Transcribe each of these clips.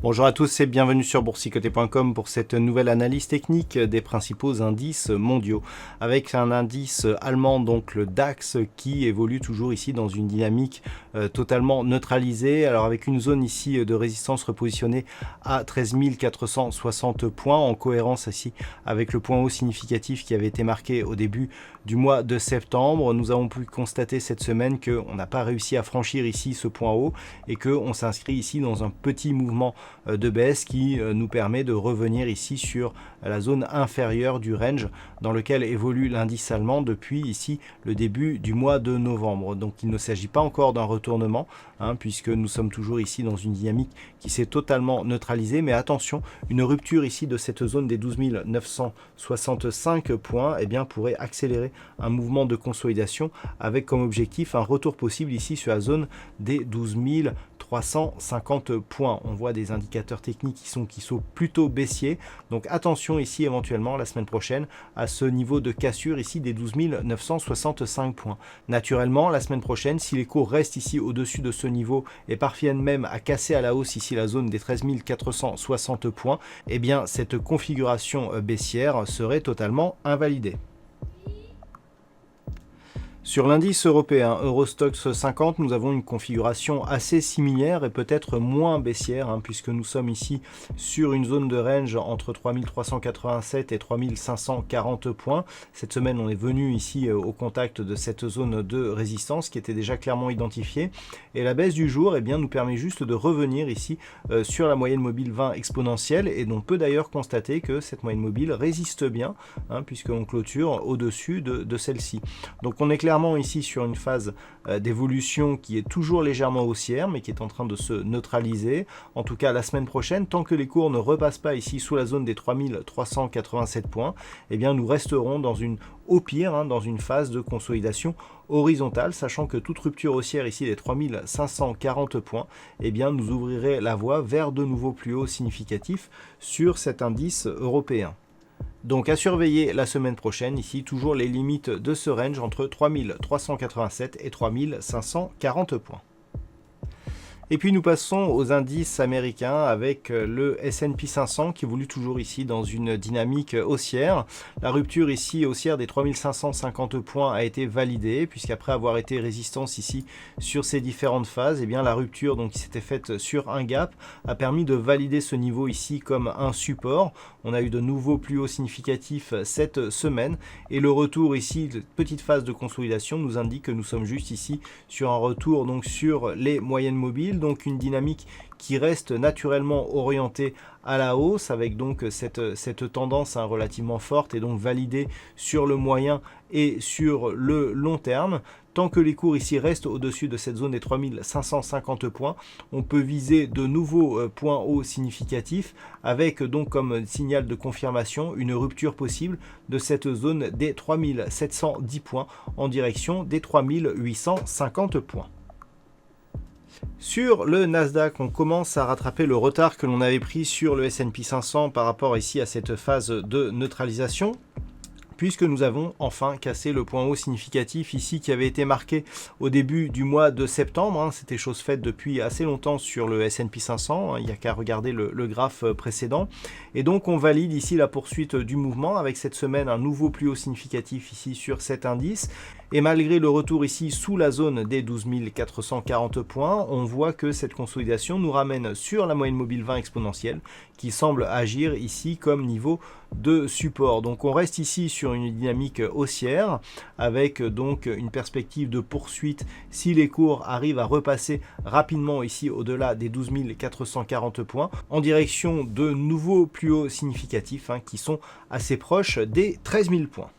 Bonjour à tous et bienvenue sur boursicoté.com pour cette nouvelle analyse technique des principaux indices mondiaux. Avec un indice allemand, donc le DAX, qui évolue toujours ici dans une dynamique totalement neutralisée. Alors avec une zone ici de résistance repositionnée à 13 460 points, en cohérence ici avec le point haut significatif qui avait été marqué au début du mois de septembre. Nous avons pu constater cette semaine qu'on n'a pas réussi à franchir ici ce point haut et qu'on s'inscrit ici dans un petit mouvement de baisse qui nous permet de revenir ici sur la zone inférieure du range dans lequel évolue l'indice allemand depuis ici le début du mois de novembre. Donc il ne s'agit pas encore d'un retournement puisque nous sommes toujours ici dans une dynamique qui s'est totalement neutralisée, mais attention, une rupture ici de cette zone des 12 965 points pourrait accélérer un mouvement de consolidation avec comme objectif un retour possible ici sur la zone des 12 350 points. On voit des indicateurs techniques qui sont plutôt baissiers, donc attention ici éventuellement la semaine prochaine à ce niveau de cassure ici des 12 965 points. Naturellement la semaine prochaine, si les cours restent ici au-dessus de ce niveau et parviennent même à casser à la hausse ici la zone des 13 460 points, cette configuration baissière serait totalement invalidée. Sur l'indice européen Eurostoxx 50, nous avons une configuration assez similaire et peut-être moins baissière, puisque nous sommes ici sur une zone de range entre 3387 et 3540 points. Cette semaine, on est venu ici au contact de cette zone de résistance qui était déjà clairement identifiée. Et la baisse du jour nous permet juste de revenir ici sur la moyenne mobile 20 exponentielle, et on peut d'ailleurs constater que cette moyenne mobile résiste bien, puisqu'on clôture au-dessus de celle-ci. Donc on est clairement ici sur une phase d'évolution qui est toujours légèrement haussière mais qui est en train de se neutraliser. En tout cas la semaine prochaine, tant que les cours ne repassent pas ici sous la zone des 3387 points, nous resterons au pire dans une phase de consolidation horizontale, sachant que toute rupture haussière ici des 3540 points nous ouvrirait la voie vers de nouveaux plus hauts significatifs sur cet indice européen. Donc à surveiller la semaine prochaine, ici toujours les limites de ce range entre 3387 et 3540 points. Et puis nous passons aux indices américains avec le S&P 500 qui évolue toujours ici dans une dynamique haussière. La rupture ici haussière des 3550 points a été validée, puisqu'après avoir été résistance ici sur ces différentes phases, la rupture qui s'était faite sur un gap a permis de valider ce niveau ici comme un support. On a eu de nouveaux plus hauts significatifs cette semaine, et le retour ici, de petite phase de consolidation, nous indique que nous sommes juste ici sur un retour sur les moyennes mobiles. Donc une dynamique qui reste naturellement orientée à la hausse, avec donc cette tendance relativement forte et donc validée sur le moyen et sur le long terme. Tant que les cours ici restent au-dessus de cette zone des 3550 points, on peut viser de nouveaux points hauts significatifs avec donc comme signal de confirmation une rupture possible de cette zone des 3710 points en direction des 3850 points. Sur le Nasdaq, on commence à rattraper le retard que l'on avait pris sur le S&P 500 par rapport ici à cette phase de neutralisation, puisque nous avons enfin cassé le point haut significatif ici qui avait été marqué au début du mois de septembre. C'était chose faite depuis assez longtemps sur le S&P 500, il n'y a qu'à regarder le graphe précédent. Et donc on valide ici la poursuite du mouvement avec cette semaine un nouveau plus haut significatif ici sur cet indice. Et malgré le retour ici sous la zone des 12 440 points, on voit que cette consolidation nous ramène sur la moyenne mobile 20 exponentielle qui semble agir ici comme niveau de support. Donc on reste ici sur une dynamique haussière avec donc une perspective de poursuite si les cours arrivent à repasser rapidement ici au-delà des 12 440 points en direction de nouveaux plus hauts significatifs qui sont assez proches des 13 000 points.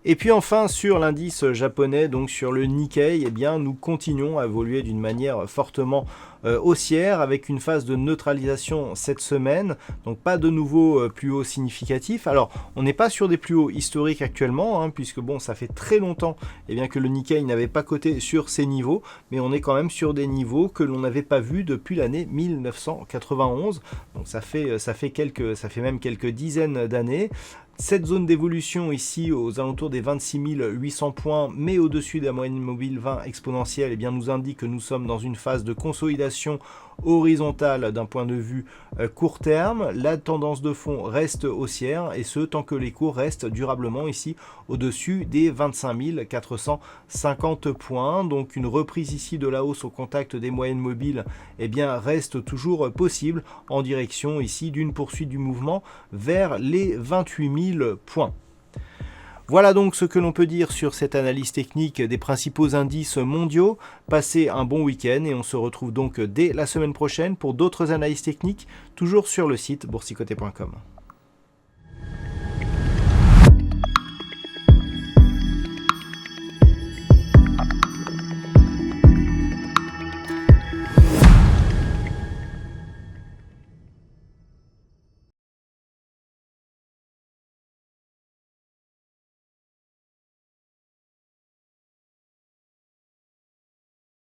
Et puis enfin sur l'indice japonais, donc sur le Nikkei, nous continuons à évoluer d'une manière fortement haussière avec une phase de neutralisation cette semaine, donc pas de nouveau plus haut significatif. Alors on n'est pas sur des plus hauts historiques actuellement, hein, puisque bon, ça fait très longtemps que le Nikkei n'avait pas coté sur ces niveaux, mais on est quand même sur des niveaux que l'on n'avait pas vus depuis l'année 1991, donc ça fait même quelques dizaines d'années. Cette zone d'évolution ici aux alentours des 26 800 points, mais au-dessus de la moyenne mobile 20 exponentielle, nous indique que nous sommes dans une phase de consolidation horizontale d'un point de vue court terme. La tendance de fond reste haussière, et ce tant que les cours restent durablement ici au-dessus des 25 450 points. Donc une reprise ici de la hausse au contact des moyennes mobiles reste toujours possible en direction ici d'une poursuite du mouvement vers les 28 000 points. Voilà donc ce que l'on peut dire sur cette analyse technique des principaux indices mondiaux. Passez un bon week-end et on se retrouve donc dès la semaine prochaine pour d'autres analyses techniques, toujours sur le site boursicoté.com.